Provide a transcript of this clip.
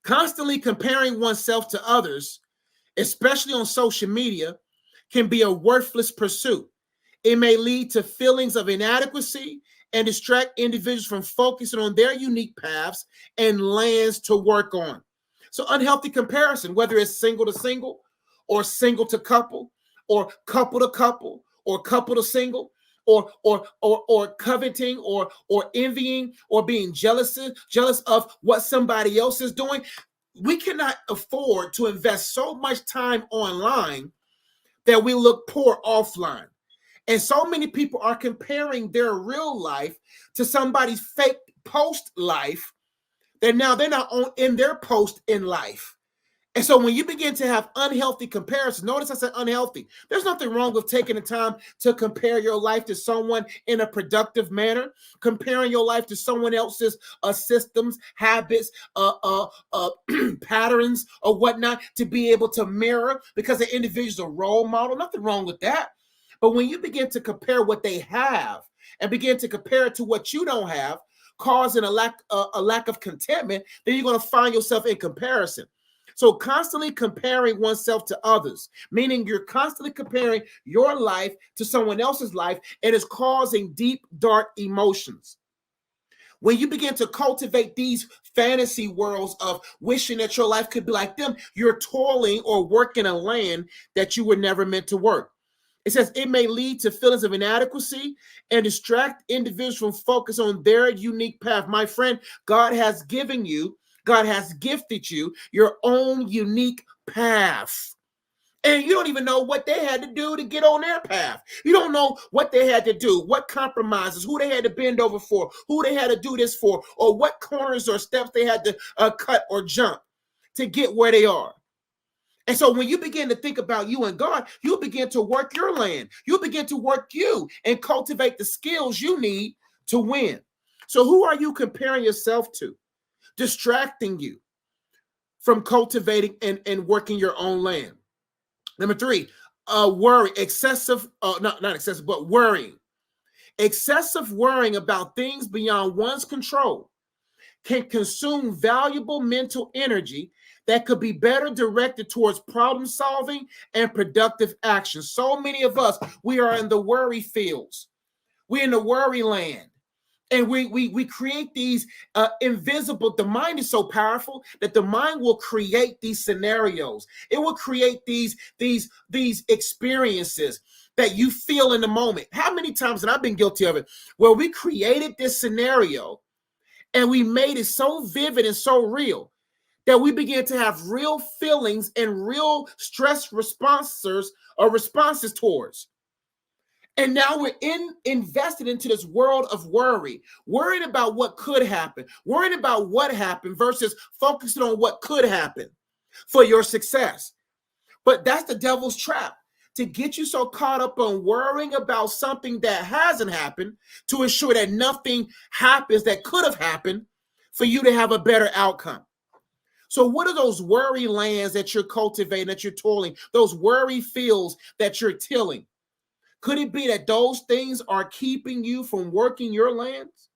Constantly comparing oneself to others, especially on social media, can be a worthless pursuit. It may lead to feelings of inadequacy and distract individuals from focusing on their unique paths and lands to work on. So, unhealthy comparison, whether it's single to single, or single to couple, or couple to single, or coveting, or envying, or being jealous of what somebody else is doing. We cannot afford to invest so much time online that we look poor offline. And so many people are comparing their real life to somebody's fake post life that now they're not on in their post in life. And so when you begin to have unhealthy comparisons, notice I said unhealthy. There's nothing wrong with taking the time to compare your life to someone in a productive manner, comparing your life to someone else's systems, habits, patterns, or whatnot, to be able to mirror, because the individual is a role model. Nothing wrong with that. But when you begin to compare what they have and begin to compare it to what you don't have, causing a lack of contentment, then you're going to find yourself in comparison. So constantly comparing oneself to others, meaning you're constantly comparing your life to someone else's life, and is causing deep, dark emotions. When you begin to cultivate these fantasy worlds of wishing that your life could be like them, you're toiling or working a land that you were never meant to work. It says it may lead to feelings of inadequacy and distract individuals from focus on their unique path. My friend, God has gifted you your own unique path. And you don't even know what they had to do to get on their path. You don't know what they had to do, what compromises, who they had to bend over for, who they had to do this for, or what corners or steps they had to cut or jump to get where they are. And so when you begin to think about you and God, you'll begin to work your land. You'll begin to work you and cultivate the skills you need to win. So who are you comparing yourself to? Distracting you from cultivating and working your own land. Number 3, worry, excessive, not excessive, but worrying. Excessive worrying about things beyond one's control can consume valuable mental energy that could be better directed towards problem solving and productive action. So many of us, we are in the worry fields. We're in the worry land. And we create these invisible. The mind is so powerful that the mind will create these scenarios. It will create these experiences that you feel in the moment. How many times, and I've been guilty of it, where we created this scenario and we made it so vivid and so real that we began to have real feelings and real stress responses towards. And now we're invested into this world of worry, worried about what could happen, worried about what happened versus focusing on what could happen for your success. But that's the devil's trap, to get you so caught up on worrying about something that hasn't happened to ensure that nothing happens that could have happened for you to have a better outcome. So what are those worry lands that you're cultivating, that you're toiling, those worry fields that you're tilling? Could it be that those things are keeping you from working your lands?